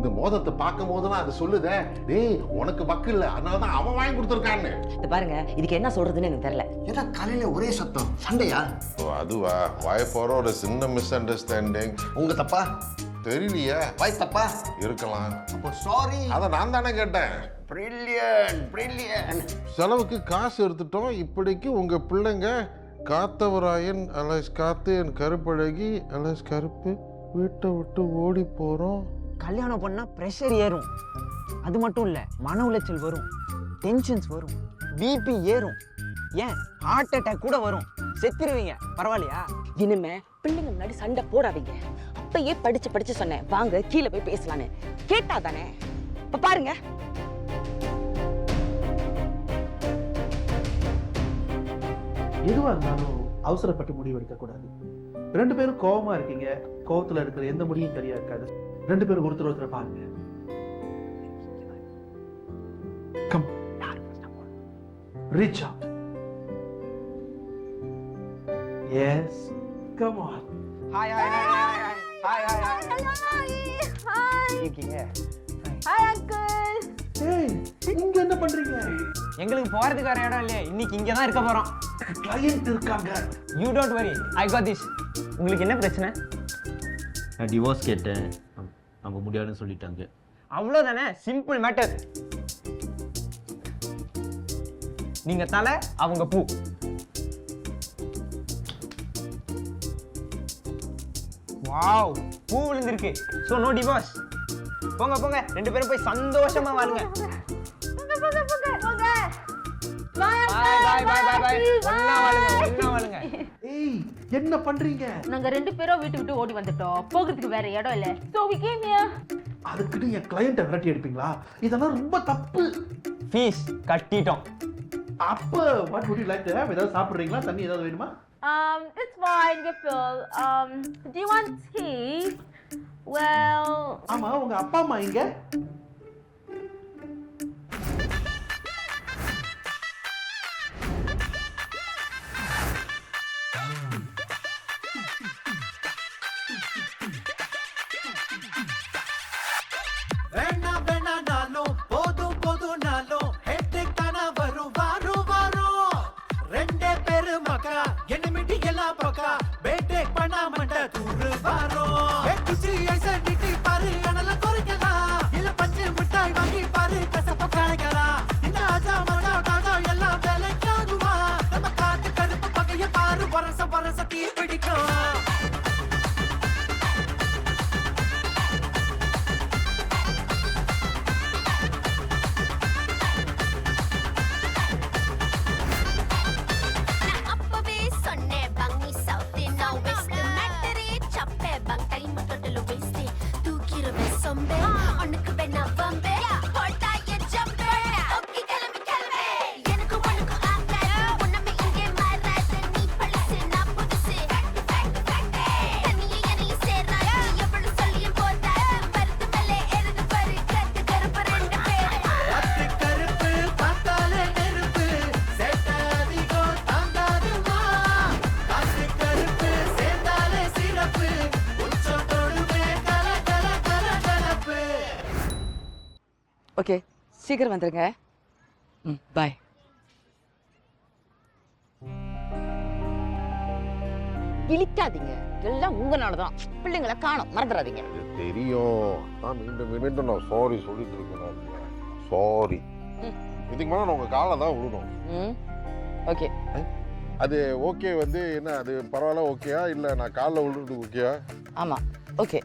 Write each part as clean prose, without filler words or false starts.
இந்த மோதிரத்தை பார்க்கும் போதெல்லாம் அது சொல்லுதே, டேய் உனக்கு பக்கு இல்ல, அதனாலதான் அவன் வாங்கி கொடுத்துருக்கான்னு. இது பாருங்க, இதுக்கு என்ன சொல்றதுன்னு எனக்கு தெரியல. ஏதா காலையில ஒரே சத்தம், சண்டையா? அதுவா, வாய்ப்போற ஒரு சின்ன மிஸ் அண்டர்ஸ்டாண்டிங். உங்க தப்பா? தெரியலையே. வாய் தப்பா இருக்கலாம். அப்போ சாரி. அத நான் தானே கேட்டேன். Brilliant brilliant. செலவுக்கு காசு எடுத்துட்டோம். இப்படிக்கு உங்க பிள்ளைங்க காத்தவராயன் அலைஸ் காத்து என் கருப்பழகி அலைஸ் கருப்பு வீட்டை விட்டு ஓடி போறோம். கல்யாணம் பண்ணா ப்ரெஷர் ஏறும். அது மட்டும் இல்ல, மன உளைச்சல் வரும், டென்ஷன்ஸ் வரும், பிபி ஏறும், ஏன் ஹார்ட் அட்டாக் கூட வரும். செத்துருவீங்க. பரவாயில்லையா? இனிமே பிள்ளைங்க முன்னாடி சண்டை போடாதீங்க. அப்பயே படிச்சு சொன்னேன், வாங்க கீழே போய் பேசலான்னு. கேட்டா தானே. இப்ப பாருங்க, எதுவாக இருந்தாலும் அவசரப்பட்டு முடிவு எடுக்கக்கூடாது. 2 பேரும் கோவமா இருக்கீங்க. கோவத்துல இருக்கிற எந்த முடிவும் சரியா இருக்காது. 2 பேரும் ஒருத்தர் பாருங்க. Come reach out. Yes, come on. Hi hi hi hi hi hi hi. இருக்கீங்க? Hi uncle. ஏய், இங்க என்ன பண்றீங்க? எங்களுக்கு போறதுக்கு வேற இடம் இல்லையே, இன்னைக்கு இங்க தான் இருக்க போறோம். கிளையன்ட் இருக்காங்க. You don't worry, I got this. உங்களுக்கு என்ன பிரச்சனை? நான் டிவோர்ஸ் கேட்டேன், அவங்க முடியாதுன்னு சொல்லிட்டாங்க. அவ்வளவுதானே, சிம்பிள் மேட்டர். நீங்க தலை, அவங்க பூ. வாவ், பூ விழுந்திருக்கு. So no divorce. போங்க போங்க, 2 பேரும் போய் சந்தோஷமா வாழுங்க. பாய் பாய் பாய் பாய் பாய். ஒண்ணா வாழுங்க. ஏய், என்ன பண்றீங்க? நாங்க 2 பேரும் வீட்டு விட்டு ஓடி வந்துட்டோம். போகிறதுக்கு வேற இடம் இல்ல. So we came here. அதுக்குன்னு என் கிளையண்ட்டை விரட்டி எடுப்பீங்களா? இதெல்லாம் ரொம்ப தப்பு. ஃபீஸ் கட்டிட்டோம். அப்ப what would you like to have? ஏதாவது சாப்பிடுறீங்களா? தண்ணி ஏதாவது வேணுமா? It's fine, we're full. Do you want tea? Well, ஆமா, உங்க அப்பா அம்மா இங்க? ஓகே, சீக்கிரம் வந்துருங்க. பாய். இழிக்காதீங்க, எல்லாம் உங்களாலதான். பிள்ளைங்களை காணோம், மறந்துடாதீங்க. தெரியும், நான் மீண்டும் நான் சாரி சொல்லிட்டு இருக்கேன். சாரி. இதுக்கு மேல நான் உங்க காலை தான் விடணும். ஓகே. அது ஓகே வந்து என்ன, அது பரவாயில்ல ஓகேயா, இல்ல நான் காலில் விழுறது ஓகேயா? ஆமா, ஓகே.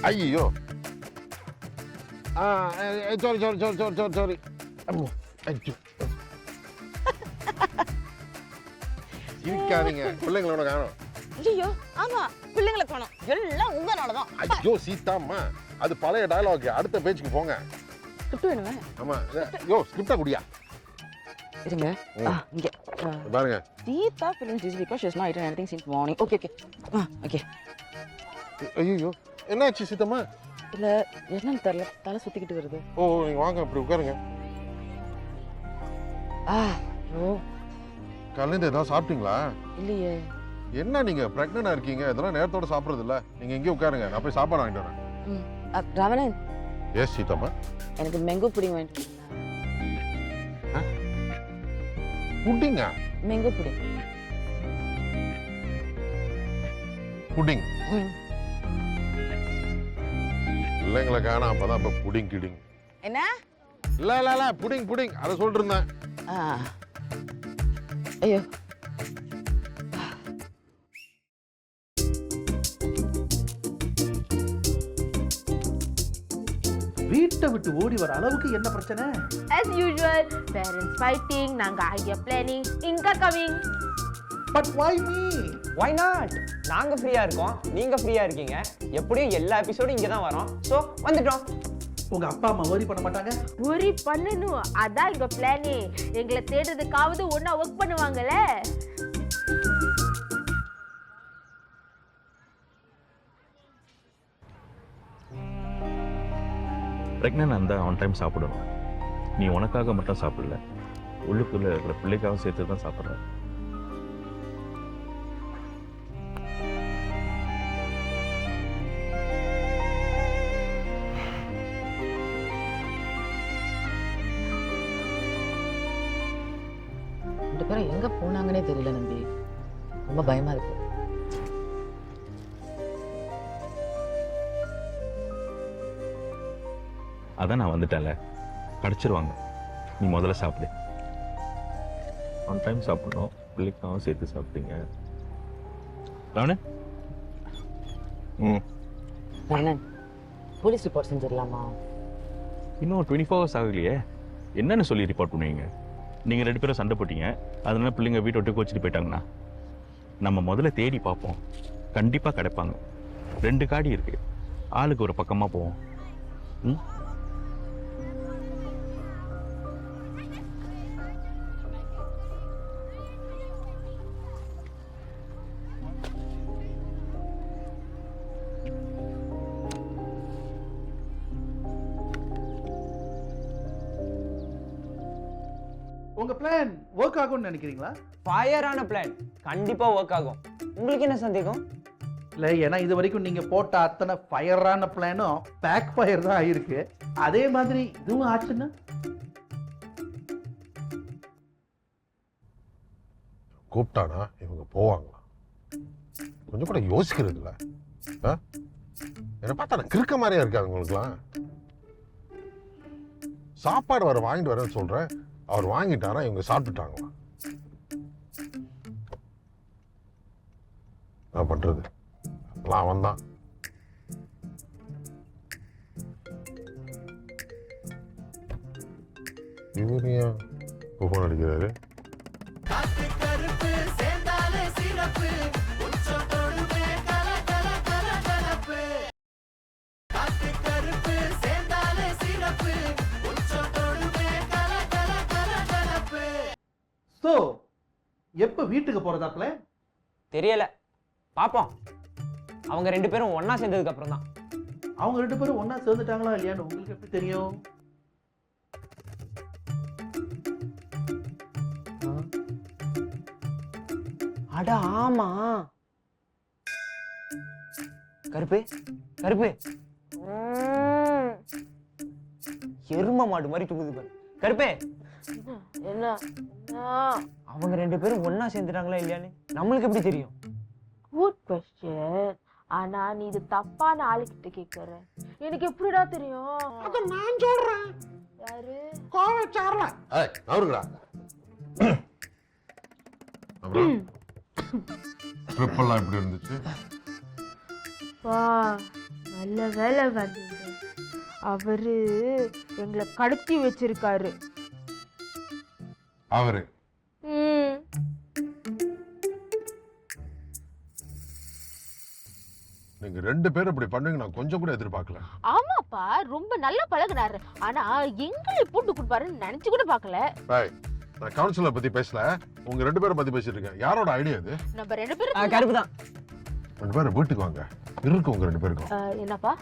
ஐயோ, சாரி. இருக்காதீங்க, பிள்ளைங்களோட காணும். ஐயோ, ஆமா, பிள்ளைங்களை காணோம், எல்லாம் உங்களாலதான். ஐயோ சீதாம்மா, அது பழைய டயலாக். அடுத்த பேஜுக்கு போங்க. ஸ்கிரிப்ட் வேணுமே? ஆமா. யோ, ஸ்கிரிப்டா குடியா. இருங்க. இங்க பாருங்க. Sita feeling dizzy because she has not eaten anything since morning. Okay. Okay. ஐயோ, என்னாச்சு சீதாம்மா? இல்ல, என்னன்னு தெரியல, தலை சுத்திக்கிட்டு வருது. ஓ, நீங்க வாங்க, அப்படி உட்காருங்க. ஐயோ காலையில ஏதாவது சாப்பிட்டீங்களா? இல்லையே. என்ன நீங்க பிரெக்னெண்டா இருக்கீங்க? இதெல்லாம் நேரத்தோட சாப்பிடுறது இல்ல. நீங்க இங்கே உட்காருங்க, நான் போய் சாப்பாடு வாங்கிட்டு வரேன். ரமணன், எஸ் சீதாம்மா. எனக்கு மேங்கோ புடிங் வாங்கிட்டு புட்டிங்கா? Mango pudding. புட்டிங் இல்லைங்களை காணோம். அப்பதான் இப்ப புடிங் கிடிங். என்ன? இல்ல இல்ல இல்ல புடிங் புடிங் அதை சொல்லிட்டு இருந்தேன். ஐயோ வீட்டை விட்டு ஓடி வர அளவுக்கு என்ன பிரச்சனை? As usual, parents fighting, நாங்க idea planning, Inca coming. But why me? Why not? நாங்க ஃப்ரீயா இருக்கோம், நீங்க ஃப்ரீயா இருக்கீங்க. எப்படியும் எல்லா எபிசோடும் இங்க தான் வரோம். சோ வந்துட்டோம். உங்க அப்பா அம்மா worry பண்ண மாட்டாங்க? worry பண்ணணும், அதான் எங்க பிளானே. எங்களை தேடுறதுக்காவது ஒண்ணா ஒர்க் பண்ணுவாங்கல்ல. ப்ரெக்னென்ட் இருந்தால் ஆன் டைம் சாப்பிடணும். நீ உனக்காக மட்டும் சாப்பிடல, உள்ளுக்குள்ள இருக்கிற பிள்ளைக்காக சேர்த்து தான் சாப்பிட்ற. ரெண்டு பேரும் எங்க போனாங்கன்னே தெரியல நம்பி. ரொம்ப பயமா இருக்கு. அதான் நான் வந்துட்டேன்ல, கிடச்சிருவாங்க. நீ முதல்ல சாப்பிடு. ஆன் டைம் சாப்பிடணும், பிள்ளைக்காகவும் சேர்த்து சாப்பிட்டீங்க. ராவணே, ரமணன், போலீஸ் ரிப்போர்ட் செஞ்சிடலாமா? இன்னும் 24 hours ஆகலையே. என்னன்னு சொல்லி ரிப்போர்ட் பண்ணுவீங்க? நீங்கள் 2 பேரும் சண்டை போட்டீங்க, அதனால பிள்ளைங்க வீட்டை விட்டு கோச்சிட்டு போயிட்டாங்கண்ணா. நம்ம முதல்ல தேடி பார்ப்போம், கண்டிப்பாக கிடைப்பாங்க. 2 காடி இருக்கு, ஆளுக்கு ஒரு பக்கமாக போவோம். ம். உங்க பிளான் ஒர்க் ஆகும்னு நினைக்கிறீங்களா? ஃபயரான பிளான் கண்டிப்பா ஒர்க் ஆகும். உங்களுக்கு என்ன சந்தேகம்? இல்ல, ஏன்னா இது வரைக்கும் நீங்க போட்ட அத்தனை ஃபயரான பிளானும் பேக் ஃபயர் தான் ஆயிருக்கு. அதே மாதிரி இதுவும் ஆச்சுன்னா கூப்பிட்டானா இவங்க போவாங்களா? கொஞ்சம் கூட யோசிக்கிறது இல்ல. என்ன பார்த்தா கிறுக்க மாதிரியா இருக்காங்க உங்களுக்குலாம். சாப்பாடு வர வாங்கிட்டு வரேன்னு சொல்றேன், அவர் வாங்கிட்டாரா, இவங்க சாப்பிட்டுட்டாங்களா? என்ன பண்றது? அவன் தான் இவரையா போன் அடிக்கிறாரு. சோ எப்ப வீட்டுக்கு போறதா பிளான்? தெரியல, பாப்போம். அவங்க 2 பேரும் ஒண்ணா சேர்ந்ததுக்கு அப்புறம் தான். அவங்க 2 பேரும் ஒண்ணா சேர்ந்துட்டாங்களா இல்லையான்னு உங்களுக்கு எப்படி தெரியும்? அட ஆமா, கருப்பு கருப்பு எரும மாடு மாதிரி தூங்குது பாரு. கருப்பே, என்ன அவங்க 2 பேரும் ஒண்ணா சேர்ந்துட்டாங்களா இல்லையான்னு நம்மளுக்கு எப்படி தெரியும்? Good question. ஆனா நீ இது தப்பான ஆளுகிட்ட கேக்குற. எனக்கு எப்படிடா தெரியும்? அத நான் சொல்றேன். யாரு? கோவச்சாரல. ஏய், அவருடா. அப்புறம் ட்ரிப்பெல்லாம் எப்படி இருந்துச்சு? வா, நல்ல வேலை வந்தீங்க. அவரு எங்களை கடத்தி வச்சிருக்காரு. அவரு நீங்க 2 பேரும் இப்படி பண்ணுவீங்க நான் கொஞ்சம் கூட எதிர்பார்க்கல. ஆமாப்பா, ரொம்ப நல்லா பழகுனாரு. ஆனா எங்களை போட்டு கொடுப்பாருன்னு நினைச்சு கூட பார்க்கல. பாய், நான் கவுன்சிலர் பத்தி பேசல, உங்க 2 பேரை பத்தி பேசிட்டு இருக்கேன். யாரோட ஐடியா இது? நம்ம 2 பேரும் கருப்பு தான். 2 பேரும் வீட்டுக்கு வாங்க, இருக்கு உங்க 2 பேருக்கும். என்னப்பா?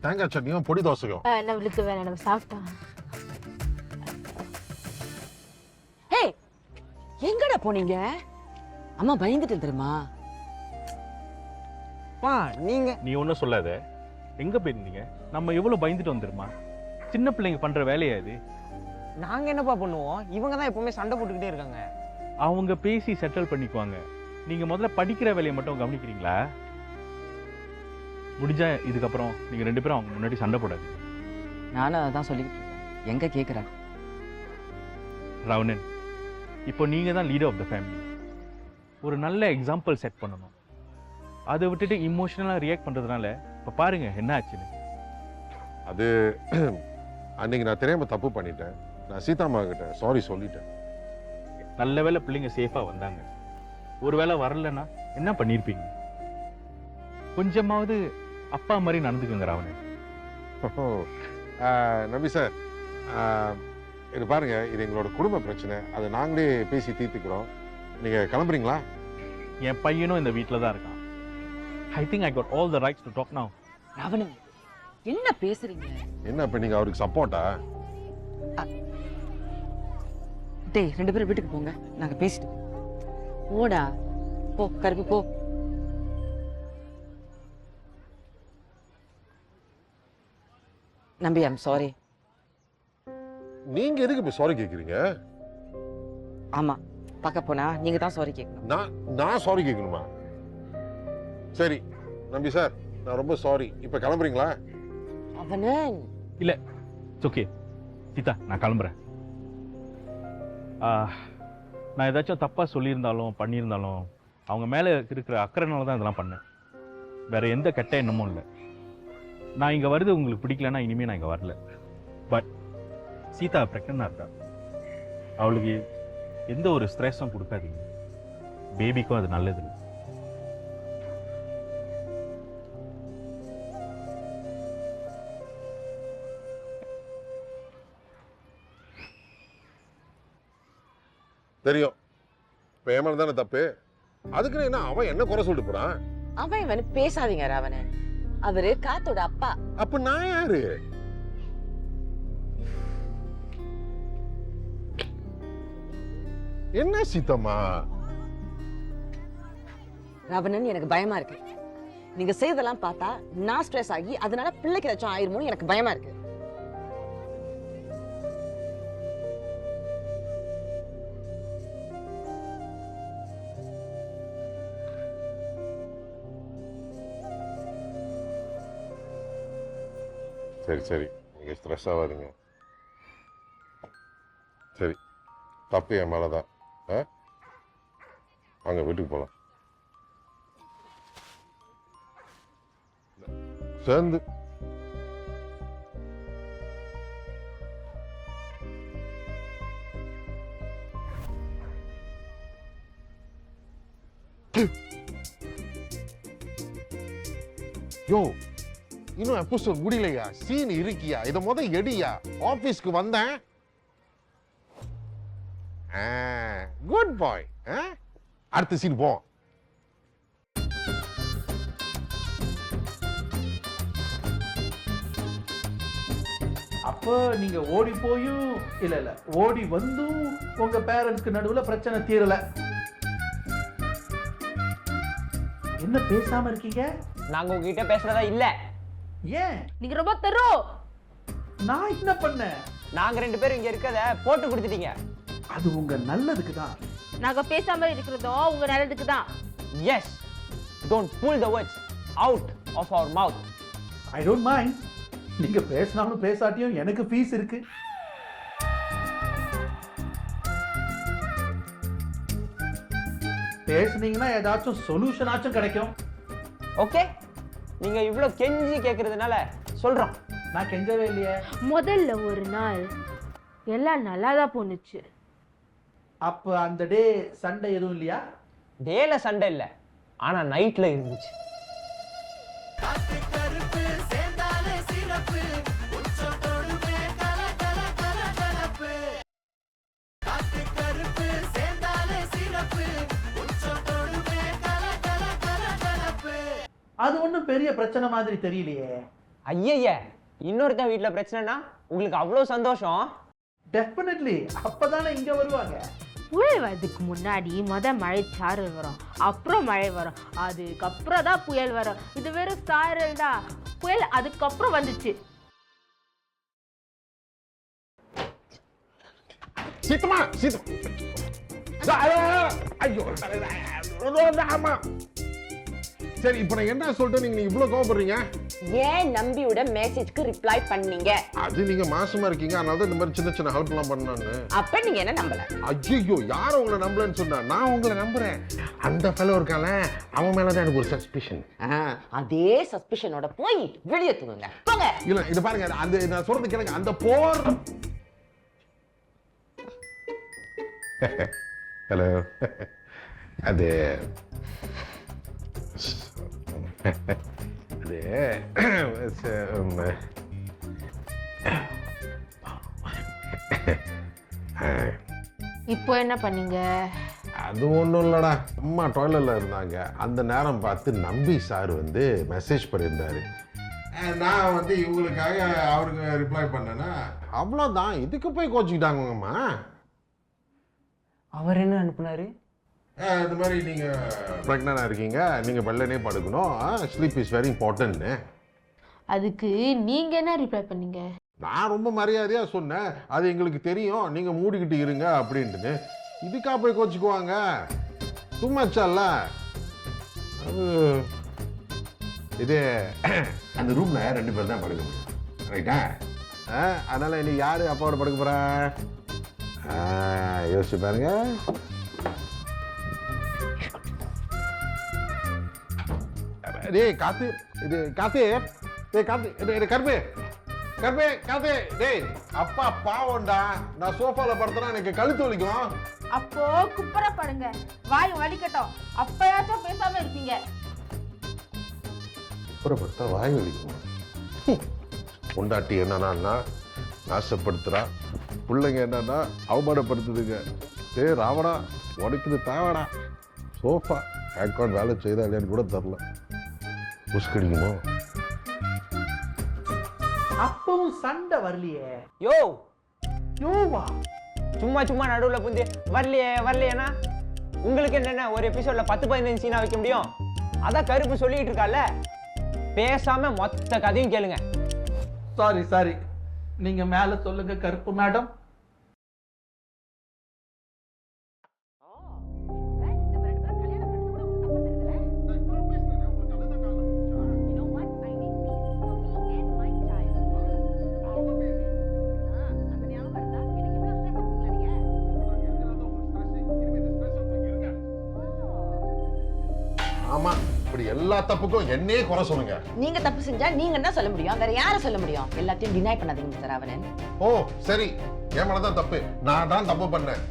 தேங்காய் சட்னியும் பொடி தோசையும். நம்மளுக்கு வேணாம், நம்ம சாப்பிட்டோம். எங்கடா போனீங்க? அம்மா பயந்துட்டு தெரியுமா? பா நீங்க நீ ஒன்றும் சொல்லாத. எங்கே போயிருந்தீங்க? நம்ம எவ்வளோ பயந்துட்டு வந்துருமா? சின்ன பிள்ளைங்க பண்ணுற வேலையா இது? நாங்க என்னப்பா பண்ணுவோம்? இவங்க தான் எப்பவுமே சண்டை போட்டுக்கிட்டே இருக்காங்க. அவங்க பேசி செட்டில் பண்ணிக்குவாங்க. நீங்கள் முதல்ல படிக்கிற வேலையை மட்டும் கவனிக்கிறீங்களா? முடிஞ்சா இதுக்கப்புறம் நீங்கள் 2 பேரும் அவங்க முன்னாடி சண்டை போடாது. நானும் அதான் சொல்லிக்கிட்டு இருக்கேன். எங்க கேட்குறேன்? ராவணன், இப்போ நீங்கள் தான் லீடர் ஆஃப் த ஃபேமிலி. ஒரு நல்ல எக்ஸாம்பிள் செட் பண்ணணும். அதை விட்டுட்டு இமோஷனலாக ரியாக்ட் பண்ணுறதுனால இப்போ பாருங்க என்ன ஆச்சுன்னு. அது அன்னைக்கு நான் தெரியாம தப்பு பண்ணிட்டேன். நான் சீதாம்மா கிட்ட சாரி சொல்லிட்டேன். நல்ல வேளை பிள்ளைங்க சேஃபாக வந்தாங்க. ஒரு வேளை வரலன்னா என்ன பண்ணியிருப்பீங்க? கொஞ்சமாவது அப்பா மாதிரி நடந்துக்குங்க ராவணன். நம்பி சார், இது பாருங்க, இது எங்களோட குடும்ப பிரச்சனை. அதை நாங்களே பேசி தீர்த்துக்கிறோம். நீங்க கிளம்புறீங்களா? என் பையனும் இந்த வீட்டில் தான் இருக்கான். I think I got all the rights to talk now. Ravanan, என்ன பேசுறீங்க? என்ன இப்ப நீங்க அவருக்கு சப்போர்ட்டா? டேய், 2 பேரும் வீட்டுக்கு போங்க, நாங்க பேசிட்டு போடா. போ கருப்பு போ. நம்பி, ஐம் சாரி. நீங்க எதுக்கு இப்ப சாரி கேக்குறீங்க? ஆமா, பார்க்க போனா நீங்க தான் சாரி கேட்கணும். நான் சாரி கேட்கணுமா? சரி நம்பி சார், நான் ரொம்ப சாரி. இப்ப கிளம்புறீங்களா? அவனன் இல்லை, இட்ஸ் ஓகே. சீதா, நான் கிளம்புறேன். நான் ஏதாச்சும் தப்பாக சொல்லியிருந்தாலும் பண்ணியிருந்தாலும் அவங்க மேலே இருக்கிற அக்கறைனால தான் இதெல்லாம் பண்ணேன். வேற எந்த கெட்ட எண்ணமும் இல்லை. நான் இங்கே வருது உங்களுக்கு பிடிக்கலன்னா இனிமேல் நான் இங்கே வரல. பட் சீதா ப்ரெக்னெண்டாக இருக்கா. அவளுக்கு எந்த ஒரு ஸ்ட்ரெஸ்ஸும் கொடுக்காதீங்க. பேபிக்கும் அது நல்லது இல்லை. தெரியும், இப்ப ஏமாந்து தானே தப்பு. அதுக்குன்னு என்ன அவன் என்ன குறை சொல்லிட்டு போறான்? அவன் இவனு பேசாதீங்க ராவணன். அவரு காத்தோட அப்பா. அப்ப நான் யாரு? என்ன சீதம்மா? ராவணன், எனக்கு பயமா இருக்கு. நீங்க செய்தெல்லாம் பார்த்தா நான் ஸ்ட்ரெஸ் ஆகி அதனால பிள்ளைக்கு ஏதாச்சும் ஆயிருமோன்னு எனக்கு பயமா இருக்கு. சரி சரி, நீங்க ஸ்ட்ரெஸ் ஆகாதீங்க. சரி, தப்பு என் மேலதான். வாங்க வீட்டுக்கு போலாம் சேர்ந்து. யோ, இன்னும் எபிசோட் முடியலையா? சீன் இருக்கியா? இத எடியா. ஆபீஸ்க்கு வந்தேன். குட் பாய். அடுத்த சீன் போ. அப்போ நீங்க ஓடி போயும் இல்ல ஓடி வந்தும் உங்க பேரண்ட்ஸ்க்கு நடுவுல பிரச்சனை தீரல. என்ன பேசாம இருக்கீங்க? நாங்க உங்ககிட்ட பேசுறதா இல்ல. ஏன்? நீங்க ரொம்ப தரும். நான் என்ன பண்ணேன்? நாங்க 2 பேரும் இங்க இருக்கத போட்டு கொடுத்துட்டீங்க. அது உங்க நல்லதுக்கு தான். நாங்க பேசாம இருக்கிறதும் உங்க நல்லதுக்கு தான். Yes, don't pull the words out of our mouth. I don't mind. நீங்க பேசினாலும் பேசாட்டியும் எனக்கு ஃபீஸ் இருக்கு. பேசுனீங்கன்னா ஏதாச்சும் சொல்யூஷன் ஆச்சும் கிடைக்கும். ஓகே, நீங்க இவ்ளோ கெஞ்சி கேக்குறதுனால சொல்றோம். நான் கெஞ்சவே இல்லையே. முதல்ல ஒரு நாள் எல்லாம் நல்லாதான் போனுச்சு. அப்ப அந்த டே சண்டே எதுவும் இல்லையா? டேல சண்டை இல்ல, ஆனா நைட்ல இருந்துச்சு. அது ஒண்ணும் பெரிய பிரச்சனை மாதிரி தெரியலையே. ஐயய்ய, இன்னொருத்தன் வீட்ல பிரச்சனைனா உங்களுக்கு அவ்வளவு சந்தோஷம். டெஃபினெட்லி அப்பதானே இங்க வருவாங்க. புயல் வரதுக்கு முன்னாடி மழை சாரல் வரும், அப்புறம் மழை வரும், அதுக்கப்புறம் தான் புயல் வரும். இது வெறும் சாரல் தான். புயல் அதுக்கப்புறம் வந்துச்சு. சீத்தமா ஐயோ ஆமா. சரி இப்போ நான் என்ன சொல்லிட்டு நீங்க இவ்வளவு கோவப்படுறீங்க? ஏன் நம்பியோட மெசேஜ்க்கு ரிப்ளை பண்ணீங்க? அது நீங்க மாசமா இருக்கீங்க, அதனால தான் இந்த மாதிரி சின்ன சின்ன ஹெல்ப் எல்லாம் பண்ணான்னு. அப்ப நீங்க என்ன நம்பல? ஐயோ, யாரும் உங்களை நம்பலன்னு சொன்னா? நான் உங்களை நம்புறேன். அந்த ஃபெலோ இருக்கால, அவன் மேலதான் எனக்கு ஒரு சஸ்பிஷன். அதே சஸ்பிஷனோட போய் வெளியே தூங்குங்க போங்க. இல்ல இது பாருங்க, அந்த நான் சொல்றது கேளுங்க. அந்த போர் ஹலோ அது இப்போ என்ன பண்ணீங்க? அது ஒன்றும் இல்லடா, அம்மா டாய்லெட்டில் இருந்தாங்க. அந்த நேரம் பார்த்து நம்பி சார் வந்து மெசேஜ் பண்ணியிருந்தாரு. நான் வந்து இவங்களுக்காக அவருக்கு ரிப்ளை பண்ணேன்னா அவ்வளோதான். இதுக்கு போய் கோச்சிக்கிட்டாங்கம்மா. அவர் என்ன அனுப்புனாரு? இந்த மாதிரி நீங்கள் ப்ரெக்னெண்டாக இருக்கீங்க, நீங்கள் வெள்ளனே படுக்கணும், ஸ்லீப் இஸ் வெரி இம்பார்ட்டன்ட்னு. அதுக்கு நீங்க என்ன ரிப்ளை பண்ணீங்க? நான் ரொம்ப மரியாதையாக சொன்னேன், அது எங்களுக்கு தெரியும், நீங்கள் மூடிக்கிட்டு இருங்க அப்படின்ட்டுன்னு. இதுக்காக போய் கோச்சிக்குவாங்க? சும்மாச்சால இது அந்த ரூம்ல 2 பேர் தான் படுக்க முடியும், ரைட்டா? அதனால இன்னைக்கு யாரு அப்பாவோட படுக்க போறா? யோசிச்சு பாருங்க. டேய் காத்து, இது காத்து, டேய் காத்து, இது கருப்பு கருப்பு காத்து. டேய் அப்பா பாவம்டா, நான் சோஃபால படுத்தனா எனக்கு கழுத்து வலிக்கும். அப்போ குப்பர படுங்க, வாய் வலிக்கட்டும், அப்பயாச்சும் பேசாம இருப்பீங்க. குப்பரப்படுத்தா வாய் வலிக்குமா? பொண்டாட்டி என்னன்னா நாசப்படுத்துறா, பிள்ளைங்க என்னன்னா அவமானப்படுத்துதுங்க. டேய் ராவணா, உனக்கு இது தேவடா. சோஃபா அக்கௌண்ட் வேலை செய்தா இல்லையான்னு கூட தெரில. புஷ்கடிக்குமோ? அப்பவும் சண்டை வரலையே. யோ யோவா, சும்மா சும்மா நடுவுல புந்து வரலையேனா உங்களுக்கு என்னென்ன ஒரு எபிசோட்ல 10-15 சீனா வைக்க முடியும்? அதான் கருப்பு சொல்லிட்டு இருக்கால, பேசாம மொத்த கதையும் கேளுங்க. சாரி, நீங்க மேல சொல்லுங்க கருப்பு மேடம். ஆமா, இப்படி எல்லா தப்புக்கும் என்னையே குறை சொல்லுங்க. நீங்க தப்பு செஞ்சா நீங்க என்ன சொல்ல முடியும்? வேற யார சொல்ல முடியும்? எல்லாத்தையும் டினை பண்ணாதீங்க மிஸ்டர் ராவணன். ஓ சரி, என் மேலதான் தப்பு. நான் தான் தப்பு பண்ணேன்.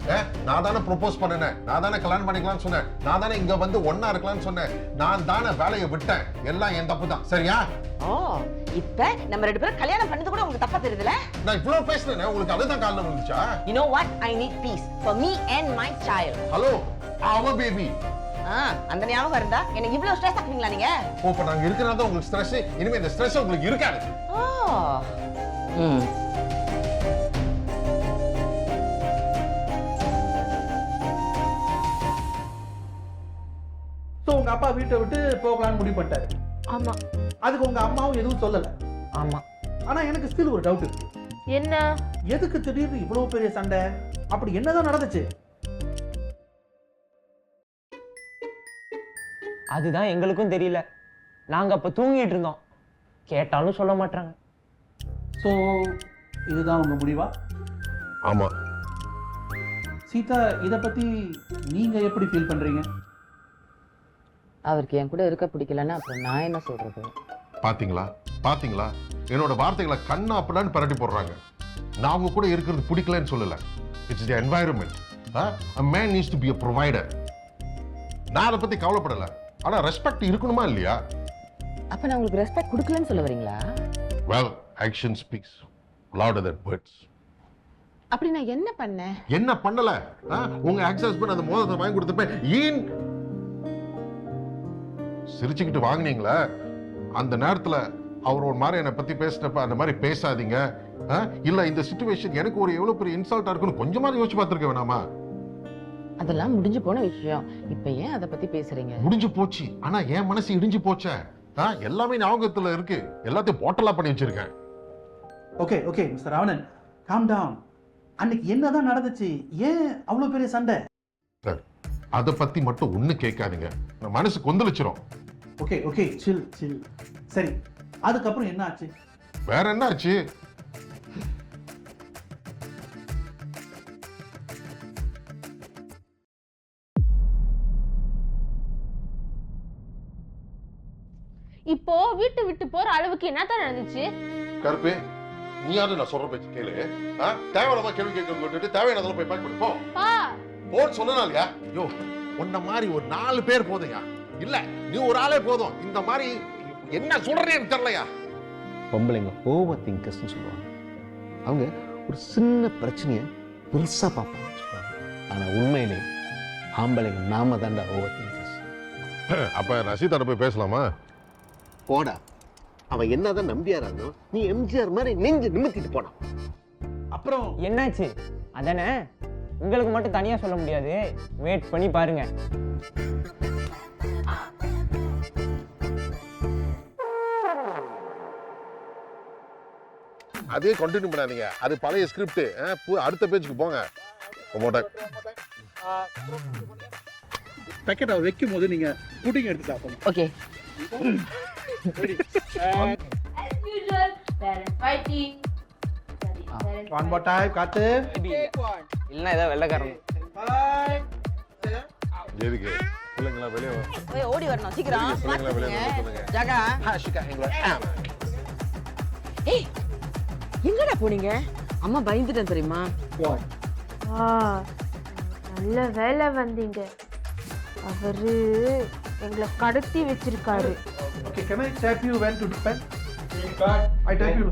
நான் தானே ப்ரொபோஸ் பண்ணேன், நான் தானே கல்யாணம் பண்ணிக்கலாம்னு சொன்னேன், நான் தானே இங்க வந்து ஒன்னா இருக்கலாம்னு சொன்னேன், நான் தானே வேலையை விட்டேன். எல்லாம் என் தப்பு தான், சரியா? ஓ, இப்ப நம்ம 2 பேரும் கல்யாணம் பண்ணது கூட உங்களுக்கு தப்பா தெரியுதுல? நான் இவ்வளவு பேசுனேன், உங்களுக்கு அதுதான் காரணம் வந்துச்சா? You know what? I need peace for me and my child. Hello, our baby. அந்த ஞாபகம் இருந்தா என்ன இவ்வளவு ஸ்ட்ரெஸ் ஆக்குவீங்களா நீங்க? ஓ, இப்ப நாங்க இருக்கறதா உங்களுக்கு ஸ்ட்ரெஸ். இனிமே இந்த ஸ்ட்ரெஸ் உங்களுக்கு இருக்காது. சோ உங்க அப்பா வீட்டை விட்டு போகலான்னு முடிவு பண்ணிட்டாரு. ஆமா. அதுக்கு உங்க அம்மாவும் எதுவும் சொல்லல. ஆமா. ஆனா எனக்கு ஸ்டில் ஒரு டவுட் இருக்கு. என்ன? எதுக்கு திடீர்னு இவ்வளவு பெரிய சண்டை? அப்படி என்னதான் நடந்துச்சு? அதுதான் எங்களுக்கும் தெரியல. நாங்க அப்ப தூங்கிட்டு இருந்தோம், கேட்டாலும் சொல்ல மாட்டாங்க. சோ இதுதான் உங்க முடிவா? ஆமா. சீதா, இத பத்தி நீங்க எப்படி ஃபீல் பண்றீங்க? அவருக்கு என் கூட இருக்க பிடிக்கலன்னா அப்புறம் நான் என்ன சொல்றது? பாத்தீங்களா என்னோட வார்த்தைகளை கண்ணா அப்படின்னு பரட்டி போடுறாங்க. நான் அவங்க கூட இருக்கிறது பிடிக்கலன்னு சொல்லல. It's the environment. a man needs to be a provider. நான் அதை பத்தி கவலைப்படல. ஆனா ரெஸ்பெக்ட் இருக்கணுமா இல்லையா? அப்ப நான் உங்களுக்கு ரெஸ்பெக்ட் கொடுக்கலன்னு சொல்ல வரீங்களா? well action speaks louder than words. அப்படி நான் என்ன பண்ணேன்? என்ன பண்ணல? உங்க எக்ஸ் ஹஸ்பண்ட் அந்த மோதிரத்தை வாங்கி கொடுத்தப்ப ஏன் சிரிச்சுக்கிட்டு வாங்குனீங்களா? அந்த நேரத்துல அவர் ஒரு மாதிரி என்னை பத்தி பேசினப்ப அந்த மாதிரி பேசாதீங்க, இல்ல இந்த சிச்சுவேஷன் எனக்கு ஒரு எவ்வளவு பெரிய இன்சல்ட்டா இருக்குன்னு கொஞ்சமாவது யோசிச்சு பார்த்திருக்க வேணாமா? அதெல்லாம் முடிஞ்சு போன விஷயம். இப்ப ஏன் அதை பத்தி பேசுறீங்க? முடிஞ்சு போச்சு. ஆனா என் மனசு இடிஞ்சு போச்சே. எல்லாமே ஞாபகத்துல இருக்கு. எல்லாத்தையும் பாட்டலா பண்ணி வச்சிருக்கேன். Okay okay mister Ravanan, calm down. அன்னைக்கு என்னதான் நடந்துச்சு? ஏன் அவ்வளவு பெரிய சண்டை? சார், அதை பத்தி மட்டும் ஒண்ணு கேட்காதீங்க. நான் மனசு கொந்தளிச்சிரும். ஓகே ஓகே, சில் சில். சரி, அதுக்கப்புறம் என்ன ஆச்சு? வேற என்ன ஆச்சு? இப்போ வீட்டு விட்டு போற அளவுக்கு என்னதான் நடந்துச்சு? கருப்பு, நீயாவது நான் சொல்ற பேச்சு கேளு. தேவையில்லாம கேள்வி கேட்க விட்டுட்டு தேவையானதெல்லாம் போய் பேக் பண்ணு. போ பா போன்னு சொன்னாலியா? யோ, உன்ன மாதிரி ஒரு 4 பேர் போதுயா. இல்ல, நீ ஒரு ஆளே போதும். இந்த மாதிரி என்ன சொல்றேன்னு எனக்கு தெரியலையா? பொம்பளைங்க ஓவர் திங்கர்ஸ்னு சொல்லுவாங்க. அவங்க ஒரு சின்ன பிரச்சனையை பெருசா பார்ப்பாங்க சொல்லுவாங்க. ஆனா உண்மையிலே ஆம்பளைங்க நாம தாண்டா ஓவர் திங்கர்ஸ். அப்ப ரஷீதாட்ட போய் பேசலாமா? போடா, அவன் என்னதான் நம்பியாரானோ நீ எம்ஜிஆர் மாதிரி நெஞ்சு நிமித்திட்டு போனான். அப்புறம் என்னாச்சு அதானே? உங்களுக்கு மட்டும் தனியா சொல்ல முடியாது, வெயிட் பண்ணி பாருங்க. அதே கண்டினியூ பண்ணாதீங்க. அது பழைய ஸ்கிரிப்ட். அடுத்த பேஜுக்கு போங்க. பேக்கெட் வைக்கும் போது நீங்க புட்டிங் எடுத்து சாப்பிடணும். ஓகே. ஒன் மோர் டைம் காத்து. இல்லைன்னா ஏதாவது வெள்ளைக்காரன். எதுக்கு பிள்ளைங்களா வெளியே போய் ஓடி வரணும் சீக்கிரம். பிள்ளைங்களா வெளியே சொல்லுங்க. ஜகா, ஏய் எங்கடா போனீங்க? அம்மா பயந்துட்டேன் தெரியுமா? நல்ல வேலை வந்தீங்க. அவரு எங்களை கடத்தி வச்சிருக்காரு. Okay, can I tap you when to defend? I tap you.